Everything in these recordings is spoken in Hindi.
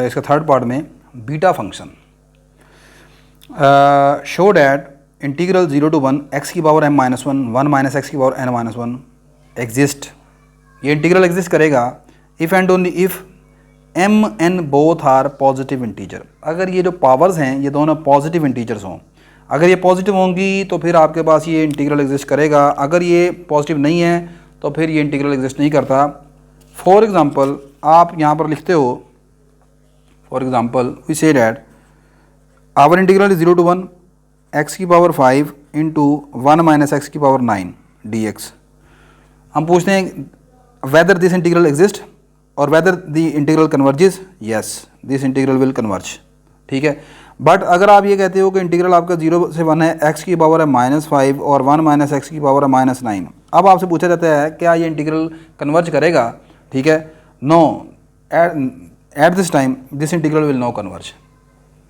इसका थर्ड पार्ट में beta function show that integral 0 to 1 x की power m minus 1 minus x की पावर n माइनस 1 एग्जिस्ट। ये इंटीग्रल एग्जिस्ट करेगा if and only if m n both are positive integer. अगर ये जो पावर्स हैं ये दोनों पॉजिटिव इंटीजर्स हों, अगर ये पॉजिटिव होंगी तो फिर आपके पास ये इंटीग्रल एग्जिस्ट करेगा, अगर ये पॉजिटिव नहीं है तो फिर ये इंटीग्रल एग्जिस्ट नहीं करता। फॉर एग्ज़ाम्पल आप यहाँ पर लिखते हो, for example we say that our integral is 0 to 1 x की पावर 5 इंटू 1 माइनस एक्स की पावर 9 dx। हम पूछते हैं वेदर दिस इंटीग्रल एग्जिस्ट और whether the integral converges. Yes, this integral will converge. ठीक है, बट अगर आप ये कहते हो कि इंटीग्रल आपका 0 से 1 है, x की पावर है -5 और 1 माइनस एक्स की पावर है -9, अब आपसे पूछा जाता है क्या ये इंटीग्रल कन्वर्ज करेगा? ठीक है, no, at this time this integral will no converge.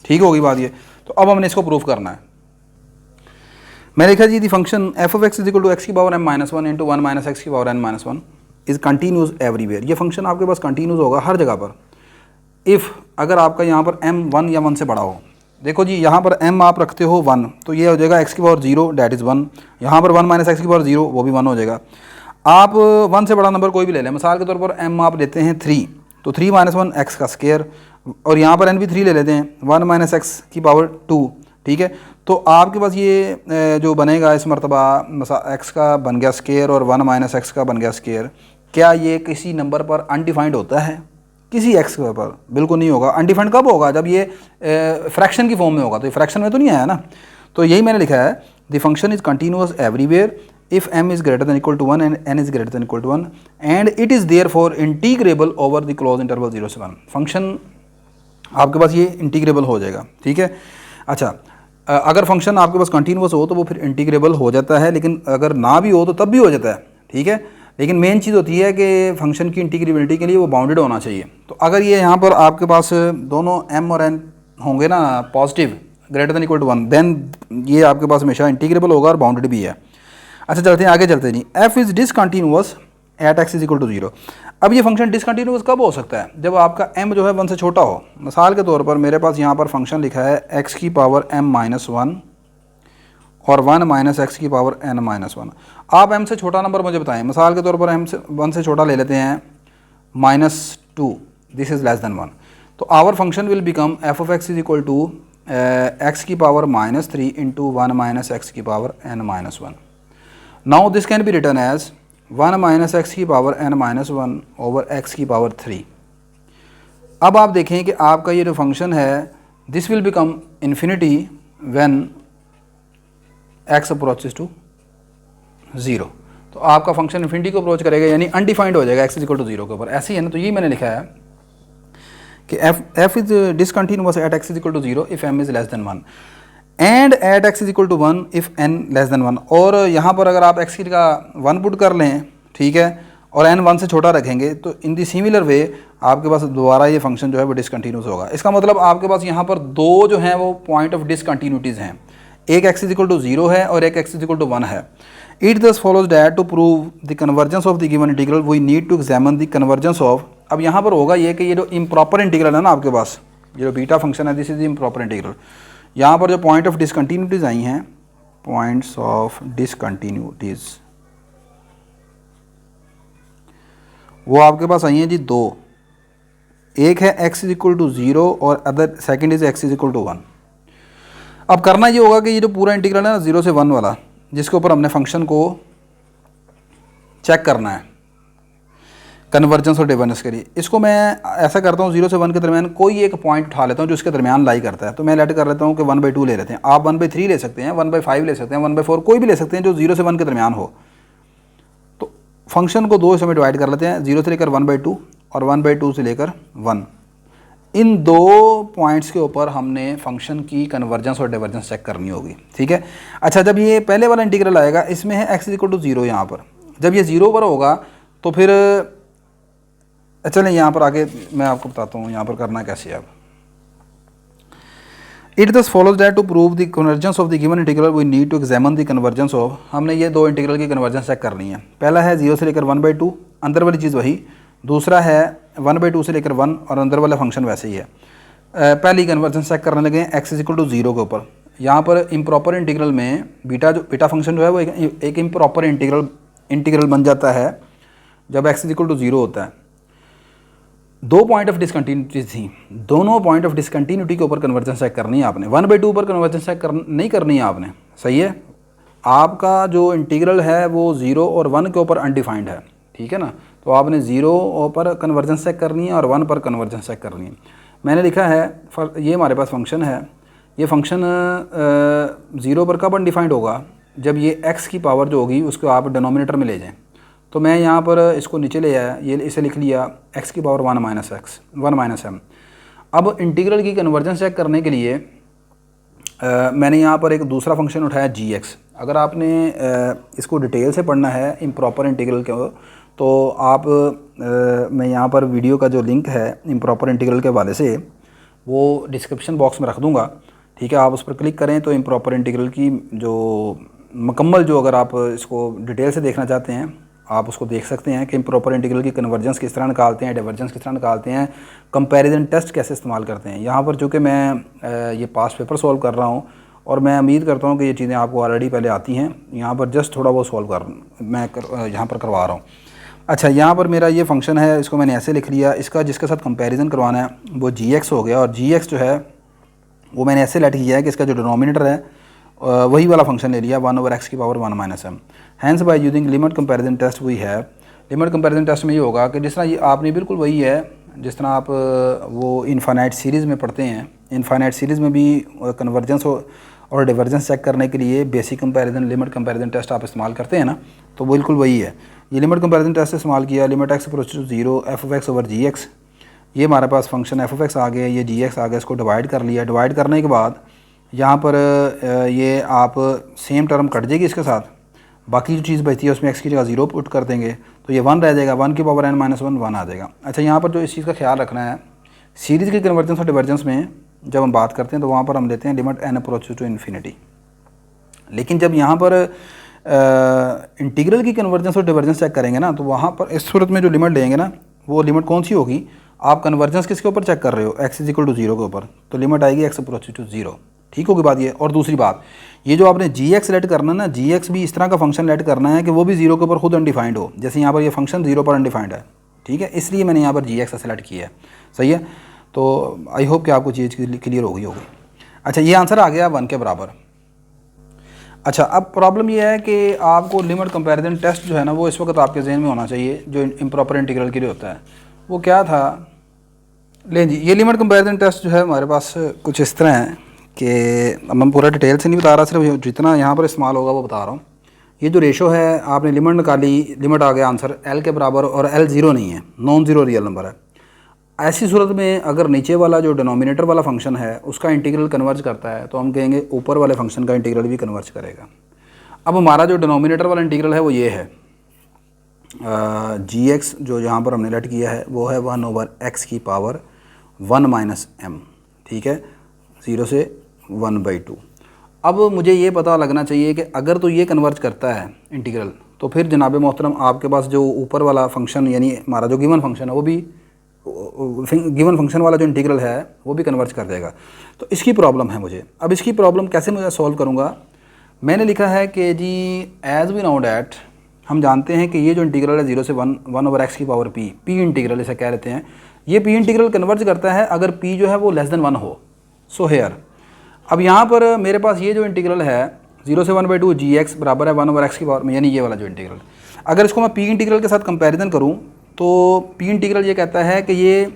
ठीक होगी बात ये। तो अब हमने इसको प्रूफ करना है। मैंने लिखा जी the function f of x is equal to x की power m-1 into 1 minus x की power n-1 is continuous everywhere. ये फंक्शन आपके पास कंटिन्यूस होगा हर जगह पर इफ़ अगर आपका यहाँ पर m 1 या 1 से बड़ा हो। देखो जी, यहाँ पर m आप रखते हो 1 तो ये हो जाएगा x की पावर 0 डैट इज़ 1, यहाँ पर 1 माइनस एक्स की पावर 0 वो भी 1 हो जाएगा। आप 1 से बड़ा नंबर कोई भी ले लें, मिसाल के तौर पर m आप लेते हैं 3 तो 3 माइनस 1 एक्स का स्क्वायर, और यहाँ पर n भी 3 ले लेते हैं 1 माइनस एक्स की पावर 2। ठीक है, तो आपके पास ये जो बनेगा इस मरतबा x का बन गया स्क्वायर और 1 माइनस एक्स का बन गया स्क्वायर। क्या ये किसी नंबर पर अनडिफाइंड होता है? किसी x पर बिल्कुल नहीं होगा। अनडिफाइंड कब होगा? जब ये फ्रैक्शन की फॉर्म में होगा। तो ये फ्रैक्शन में तो नहीं आया ना। तो यही मैंने लिखा है, the function is continuous everywhere if m is greater than equal to 1 and n is greater than equal to 1 and it is therefore integrable over the closed interval 0 से 1। फंक्शन आपके पास ये इंटीग्रेबल हो जाएगा। ठीक है, अच्छा, अगर फंक्शन आपके पास कंटिन्यूअस हो तो वो फिर इंटीग्रेबल हो जाता है, लेकिन अगर ना भी हो तो तब भी हो जाता है। ठीक है, लेकिन मेन चीज़ होती है कि फंक्शन की इंटीग्रेबिलिटी के लिए वो बाउंडेड होना चाहिए। तो अगर ये यहाँ पर आपके पास दोनों m और n होंगे ना positive greater than equal to 1, then ये आपके पास हमेशा इंटीग्रेबल होगा और बाउंडेड भी है। अच्छा, चलते हैं आगे, चलते नहीं। f is discontinuous at x is equal to 0। अब ये फंक्शन डिसकंटिन्यूअस कब हो सकता है? जब आपका m जो है 1 से छोटा हो। मिसाल के तौर पर मेरे पास यहाँ पर फंक्शन लिखा है x की पावर m-1 और 1 माइनस एक्स की पावर n-1। आप m से छोटा नंबर मुझे बताएं। मिसाल के तौर पर m से 1 से छोटा ले लेते हैं -2, दिस इज़ लेस देन 1। तो our function will become f of x is equal to x की पावर -3 इंटू 1 माइनस एक्स की power n-1। Now this can be written as 1 minus x की पावर n-1 ओवर x की पावर 3। अब आप देखें कि आपका ये जो फंक्शन है this will become infinity when x approaches to 0। तो आपका फंक्शन इन्फिनिटी को अप्रोच करेगा, यानी अनडिफाइंड हो जाएगा x इज इक्वल टू 0 के ऊपर। ऐसे ही है ना। तो यही मैंने लिखा है कि f is discontinuous at x is equal to 0 if m is less than 1 and at x is equal to 1 if n less than 1। और यहाँ पर अगर आप x का 1 पुट कर लें, ठीक है, और n 1 से छोटा रखेंगे तो इन दी सिमिलर वे आपके पास दोबारा ये फंक्शन जो है वो डिसकंटिन्यूस होगा। इसका मतलब आपके पास यहाँ पर दो जो हैं वो पॉइंट ऑफ डिसकंटिन्यूटीज़ हैं, एक x इज इक्वल टू 0 है और एक x इज इक्वल टू 1 है। It thus follows that to prove the convergence of the given integral we need to examine the convergence of. अब यहाँ पर होगा ये कि ये जो इम्प्रॉपर इंटीग्रल है ना आपके पास, ये जो बीटा फंक्शन है दिस इज इम्प्रॉपर इंटीग्रल। यहाँ पर जो पॉइंट ऑफ डिसकंटिन्यूटीज़ आई हैं, पॉइंट्स ऑफ डिसकंटिन्यूटीज़, वो आपके पास आई हैं जी दो। एक है x इज इक्वल टू 0 और other second is x is equal to 1। अब करना ये होगा कि ये जो पूरा इंटीग्रल है ना 0 से 1 वाला, जिसके ऊपर हमने फंक्शन को चेक करना है कन्वर्जेंस और डिफरेंस के लिए, इसको मैं ऐसा करता हूँ 0 से 1 के दरमियान कोई एक पॉइंट उठा लेता हूँ जो इसके दरमियान लाई करता है। तो मैं लेट कर लेता हूँ कि 1/2 ले लेते हैं, आप 1/3 ले सकते हैं, 1/5 ले सकते हैं, 1/4 कोई भी ले सकते हैं जो 0 से 1 के दरमियान हो। तो फंक्शन को दो हिस्सों में डिवाइड कर लेते हैं, 0 से लेकर 1/2 और 1/2 से लेकर 1। इन दो पॉइंट्स के ऊपर हमने फंक्शन की कन्वर्जेंस और डाइवर्जेंस चेक करनी होगी। ठीक है, अच्छा, जब ये पहले वाला इंटीग्रल आएगा इसमें है x इज इक्वल टू 0 यहाँ पर, जब ये 0 पर होगा तो फिर चलें यहाँ पर आगे मैं आपको बताता हूँ यहाँ पर करना कैसे है। अब it thus follows that to prove the convergence of the given integral we need to examine the convergence of, हमने ये दो इंटीग्रल की कन्वर्जेंस चेक करनी है। पहला है 0 से लेकर 1/2, अंदर वाली चीज़ वही। दूसरा है 1/2 से लेकर 1 और अंदर वाला फंक्शन वैसे ही है। पहली कन्वर्जेंस चेक करने लगे x = 0 के ऊपर। यहाँ पर इम्प्रॉपर इंटीग्रल में बीटा फंक्शन जो है वो एक इम्प्रॉपर इंटीग्रल बन जाता है जब x = 0 होता है। दो पॉइंट ऑफ डिसकंटिन्यूटी थी, दोनों पॉइंट ऑफ डिसकंटिन्यूटी के ऊपर कन्वर्जेंस चेक करनी है आपने। 1/2 पर कन्वर्जेंस चेक नहीं करनी है आपने, सही है। आपका जो इंटीग्रल है वो 0 और 1 के ऊपर अनडिफाइंड है, ठीक है ना। तो आपने 0 पर कन्वर्जेंस चेक करनी है और 1 पर कन्वर्जेंस चेक करनी है। मैंने लिखा है ये हमारे पास फंक्शन है, ये फंक्शन 0 पर कब अनडिफाइंड होगा, जब ये x की पावर जो होगी उसको आप डिनोमिनेटर में ले जाएं। तो मैं यहाँ पर इसको नीचे ले आया, ये इसे लिख लिया x की पावर 1 - m। अब इंटीग्रल की कन्वर्जेंस चेक करने के लिए मैंने यहाँ पर एक दूसरा फंक्शन उठाया gx। अगर आपने इसको डिटेल से पढ़ना है इम्प्रॉपर इंटीग्रल के, तो आप मैं यहाँ पर वीडियो का जो लिंक है इम्प्रॉपर इंटीग्रल के हवाले से वो डिस्क्रिप्शन बॉक्स में रख दूँगा, ठीक है। आप उस पर क्लिक करें तो इम्प्रॉपर इंटीग्रल की जो मुकम्मल, जो अगर आप इसको डिटेल से देखना चाहते हैं आप उसको देख सकते हैं कि इम्प्रॉपर इंटीग्रल की कन्वर्जेंस किस तरह निकालते हैं, डाइवर्जेंस किस तरह निकालते हैं, कंपैरिजन टेस्ट कैसे इस्तेमाल करते हैं। यहाँ पर चूँकि मैं ये पास्ट पेपर सॉल्व कर रहा हूँ और मैं उम्मीद करता हूँ कि ये चीज़ें आपको ऑलरेडी पहले आती हैं, यहाँ पर जस्ट थोड़ा बहुत सॉल्व यहाँ पर करवा रहा हूँ। अच्छा, यहाँ पर मेरा ये फंक्शन है, इसको मैंने ऐसे लिख लिया, इसका जिसके साथ कंपैरिजन करवाना है वो gx हो गया, और gx जो है वो मैंने ऐसे लेट किया है कि इसका जो डिनोमिनेटर है वही वाला फंक्शन ले लिया 1/x की power 1 - m। Hence by using limit comparison test we have, limit comparison test में ये होगा कि जिस तरह ये आपने बिल्कुल वही है जिस तरह आप वो इनफाइनाइट सीरीज़ में पढ़ते हैं। इनफाइनाइट सीरीज़ में भी कन्वर्जेंस और डिवर्जेंस चेक करने के लिए basic comparison, limit comparison test आप इस्तेमाल करते हैं ना, तो बिल्कुल वही है। ये लिमिट कंपैरिजन टेस्ट इस्तेमाल किया, लिमिट x = 0 f(x/gx), ये हमारे पास फंक्शन f(x) आ गया, ये gx आ गया, इसको डिवाइड कर लिया। डिवाइड करने के बाद यहाँ पर ये आप सेम टर्म कट जाएगी इसके साथ, बाकी जो चीज़ बचती है उसमें x की जगह 0 पुट कर देंगे तो ये 1 रह जाएगा, 1 की पावर n - 1 आ जाएगा। अच्छा, यहाँ पर जो इस चीज़ का ख्याल रखना है, सीरीज़ की कन्वर्जेंस और डिवर्जेंस में जब हम बात करते हैं तो वहाँ पर हम लेते हैं limit n approaches to infinity. लेकिन जब यहाँ पर इंटीग्रल की कन्वर्जेंस और डिवर्जेंस चेक करेंगे ना, तो वहाँ पर इस सूरत में जो लिमिट लेंगे ना, वो लिमिट कौन सी होगी, आप कन्वर्जेंस किसके ऊपर चेक कर रहे हो, x = 0 के ऊपर, तो लिमिट आएगी x अप्रोचेस टू 0। ठीक होगी बात ये। और दूसरी बात, ये जो आपने gx लेट करना ना, gx भी इस तरह का फंक्शन लेट करना है कि वो भी 0 के ऊपर खुद अनडिफाइंड हो, जैसे यहाँ पर ये फंक्शन 0 पर अनडिफाइंड है, ठीक है, इसलिए मैंने यहाँ पर gx सेलेक्ट किया है, सही है। तो आई होप कि आपको चीज़ क्लियर हो गई होगी। अच्छा, ये आंसर आ गया 1 के बराबर। अच्छा, अब प्रॉब्लम ये है कि आपको लिमिट कंपैरिजन टेस्ट जो है ना, वो इस वक्त आपके जहन में होना चाहिए जो इम्प्रॉपर इंटीग्रल के लिए होता है। वो क्या था, लें जी, ये लिमिट कंपैरिजन टेस्ट जो है हमारे पास कुछ इस तरह है कि अब मैं पूरा डिटेल से नहीं बता रहा, सिर्फ जितना यहाँ पर इस्तेमाल होगा वो बता रहा हूँ। ये जो रेशो है, आपने लिमिट निकाली, लिमिट आ गया आंसर l के बराबर, और l 0 नहीं है, नॉन ज़ीरो रियल नंबर है। ऐसी सूरत में अगर नीचे वाला जो डिनोमिनेटर वाला फंक्शन है उसका इंटीग्रल कन्वर्ज करता है तो हम कहेंगे ऊपर वाले फंक्शन का इंटीग्रल भी कन्वर्ज करेगा। अब हमारा जो डिनोमिनेटर वाला इंटीग्रल है वो ये है, gx जो यहाँ पर हमने लेट किया है वो है 1/x की पावर 1 - m, ठीक है, 0 से 1/2। अब मुझे ये पता लगना चाहिए कि अगर तो ये कन्वर्ज करता है इंटीग्रल, तो फिर जनाब मोहतरम आपके पास जो ऊपर वाला फंक्शन यानी हमारा जो गिवन फंक्शन है वो भी, गिवन फंक्शन वाला जो इंटीग्रल है वो भी कन्वर्ज कर देगा। तो इसकी प्रॉब्लम है मुझे। अब इसकी प्रॉब्लम कैसे मुझे सॉल्व करूँगा, मैंने लिखा है कि जी एज़ वी नो डैट, हम जानते हैं कि ये जो इंटीग्रल है 0 से 1/x की पावर p इंटीग्रल इसे कह लेते हैं, ये p इंटीग्रल कन्वर्ज करता है अगर p जो है वो लेस देन 1 हो। सो हेयर, अब यहाँ पर मेरे पास ये जो इंटीग्रल है 0 से 1/2 gx बराबर है 1/x की पावर में, यानी ये वाला जो इंटीग्रल, अगर इसको मैं p इंटीग्रल के साथ कंपैरिजन करूँ तो p इंटीग्रल ये कहता है कि ये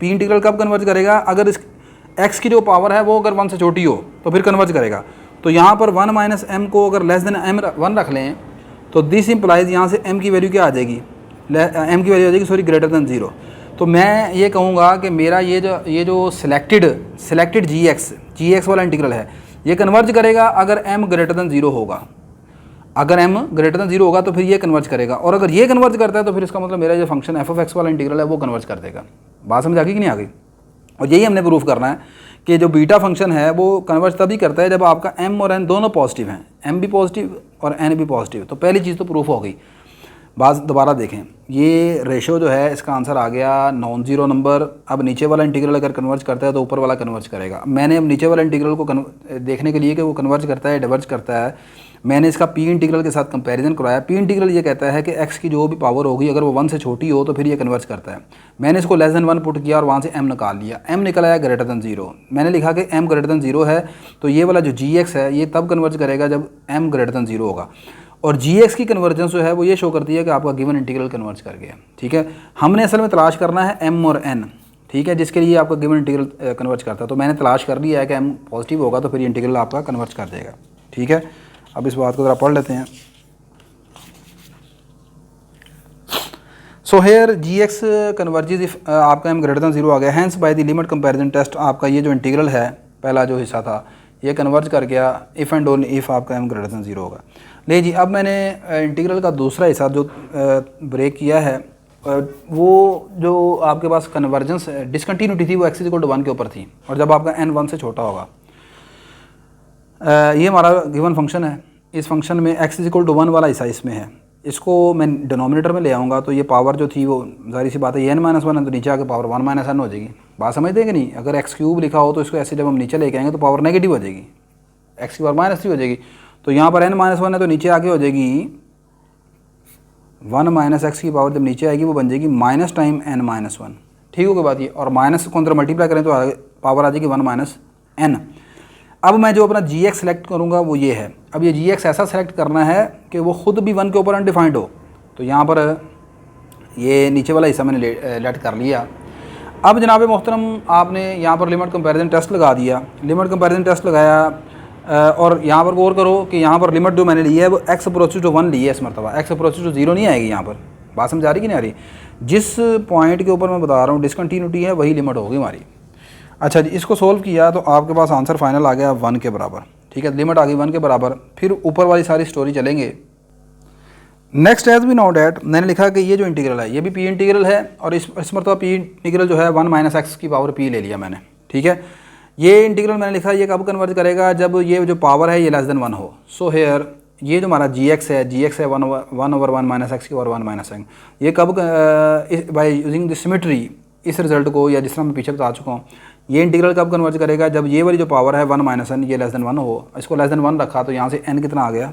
p इंटीग्रल कब कन्वर्ज करेगा, अगर इस x की जो पावर है वो अगर 1 से छोटी हो तो फिर कन्वर्ज करेगा। तो यहाँ पर 1 - m को अगर लेस देन m1 रख लें तो दिस इम्प्लाइज यहाँ से m की वैल्यू क्या आ जाएगी, m की वैल्यू आ जाएगी सॉरी ग्रेटर देन 0। तो मैं ये कहूँगा कि मेरा ये जो सिलेक्टेड gx वाला इंटीग्रल है ये कन्वर्ज करेगा अगर m ग्रेटर देन 0 होगा। अगर m ग्रेटर देन 0 होगा तो फिर ये कन्वर्ज करेगा, और अगर ये कन्वर्ज करता है तो फिर इसका मतलब मेरा जो फंक्शन f(x) वाला इंटीग्रल है वो कन्वर्ज कर देगा। बात समझ आ गई कि नहीं आ गई। और यही हमने प्रूफ करना है कि जो बीटा फंक्शन है वो कन्वर्ज तभी करता है जब आपका m और n दोनों पॉजिटिव हैं, m भी पॉजिटिव और n भी पॉजिटिव। तो पहली चीज़ तो प्रूफ हो गई। बात दोबारा देखें, ये रेशो जो है इसका आंसर आ गया नॉन ज़ीरो नंबर। अब नीचे वाला इंटीग्रल अगर कन्वर्ज करता है तो ऊपर वाला कन्वर्ज करेगा। मैंने अब नीचे वाला इंटीग्रल को देखने के लिए कि वो कन्वर्ज करता है डिवर्ज करता है, मैंने इसका पी इंटीग्रल के साथ कंपैरिजन कराया। पी इंटीग्रल ये कहता है कि x की जो भी पावर होगी अगर वो 1 से छोटी हो तो फिर ये कन्वर्ज करता है। मैंने इसको लेस देन 1 पुट किया और वहाँ से m निकाल लिया, m निकल आया ग्रेटर देन 0। मैंने लिखा कि m ग्रेटर देन 0 है तो ये वाला जो gx है ये तब कन्वर्ज करेगा जब m ग्रेटर देन 0 होगा। और gx की कन्वर्जेंस जो है वो ये शो करती है कि आपका गिवन इंटीग्रल कन्वर्ज कर गया। ठीक है, हमने असल में तलाश करना है m और n, ठीक है, जिसके लिए आपका गिवन इंटीग्रल कन्वर्ज करता है। तो मैंने तलाश कर लिया है कि m पॉजिटिव होगा तो फिर ये इंटीग्रल आपका कन्वर्ज कर देगा। ठीक है, अब इस बात को ज़रा पढ़ लेते हैं। So here gx converges if आपका m ग्रेटर देन 0 आ गया, hence by the limit comparison test आपका ये जो इंटीग्रल है पहला जो हिस्सा था ये कन्वर्ज कर गया इफ़ एंड ओनली इफ़ आपका m ग्रेटर देन 0 होगा। ले जी, अब मैंने इंटीग्रल का दूसरा हिस्सा जो ब्रेक किया है वो जो आपके पास कन्वर्जेंस डिसकंटिन्यूटी थी वो x इक्वल टू 1 के ऊपर थी और जब आपका n 1 से छोटा होगा। ये हमारा गिवन फंक्शन है, इस फंक्शन में x इक्वल टू 1 वाला हिस्सा इसमें है, इसको मैं डिनोमिनेटर में ले आऊँगा तो ये पावर जो थी वो जाहिर सी बात है ये n माइनस 1 है तो नीचे आके पावर 1 माइनस n हो जाएगी। बात समझते हैं कि नहीं? अगर x क्यूब लिखा हो तो इसको ऐसे जब हम नीचे लेके आएंगे तो पावर नेगेटिव हो जाएगी, x की पावर माइनस 3 हो जाएगी। तो यहाँ पर n माइनस 1 है तो नीचे आके हो जाएगी 1 माइनस x की पावर जब नीचे आएगी वो बन जाएगी माइनस टाइम n माइनस 1। ठीक हो गई बात ये, और माइनस को अंदर मल्टीप्लाई करें तो पावर आ जाएगी 1 माइनस n। अब मैं जो अपना gx सेलेक्ट करूँगा वो ये है। अब ये gx ऐसा सेलेक्ट करना है कि वो ख़ुद भी 1 के ऊपर अनडिफाइंड हो। तो यहाँ पर ये नीचे वाला हिस्सा मैंने लेट कर लिया। अब जनाब मोहतरम आपने यहाँ पर लिमिट कंपैरिजन टेस्ट लगा दिया, लिमिट कंपैरिजन टेस्ट लगाया और यहाँ पर गौर करो कि यहाँ पर लिमिट जो मैंने ली है वो x अप्रोचेस टू 1 ली है इस मरतबा, x अप्रोचेस टू 0 नहीं आएगी। यहाँ पर बात समझ आ रही कि नहीं आ रही? जिस पॉइंट के ऊपर मैं बता रहा हूँ डिसकंटिन्यूटी है वही लिमिट होगी हमारी। अच्छा जी, इसको सोल्व किया तो आपके पास आंसर फाइनल आ गया 1 के बराबर। ठीक है, लिमिट आ गई 1 के बराबर। फिर ऊपर वाली सारी स्टोरी चलेंगे। Next as we know that, मैंने लिखा कि ये जो इंटीग्रल है ये भी पी इंटीग्रल है और इस मरतबा पी इंटीग्रल जो है 1 माइनस एक्स की पावर पी ले लिया मैंने। ठीक है, ये इंटीग्रल मैंने लिखा ये कब कन्वर्ट करेगा जब ये जो पावर है ये लेस देन 1 हो। सो हेयर ये जो हमारा gx है 1 ओवर 1 माइनस एक्स की और 1 माइनस एक्स, ये कब बाय यूजिंग द सिमेट्री इस रिजल्ट को, या जिस तरह मैं पीछे बता चुका हूँ, ये इंटीग्रल कब कन्वर्ट करेगा जब ये वाली जो पावर है 1 माइनस n ये लेस देन 1 हो। इसको लेस देन 1 रखा तो यहाँ से n कितना आ गया?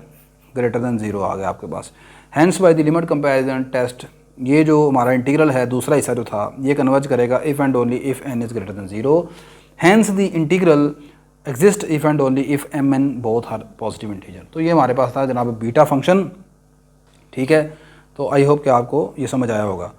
ग्रेटर देन 0 आ गया आपके पास। Hence by the limit comparison test ये जो हमारा इंटीग्रल है दूसरा हिस्सा जो था ये कन्वर्ज करेगा if and only if n is greater than 0। Hence the integral exist if and only if m n both are positive integer. तो ये हमारे पास था जनाब बीटा फंक्शन। ठीक है, तो आई होप कि आपको ये समझ आया होगा।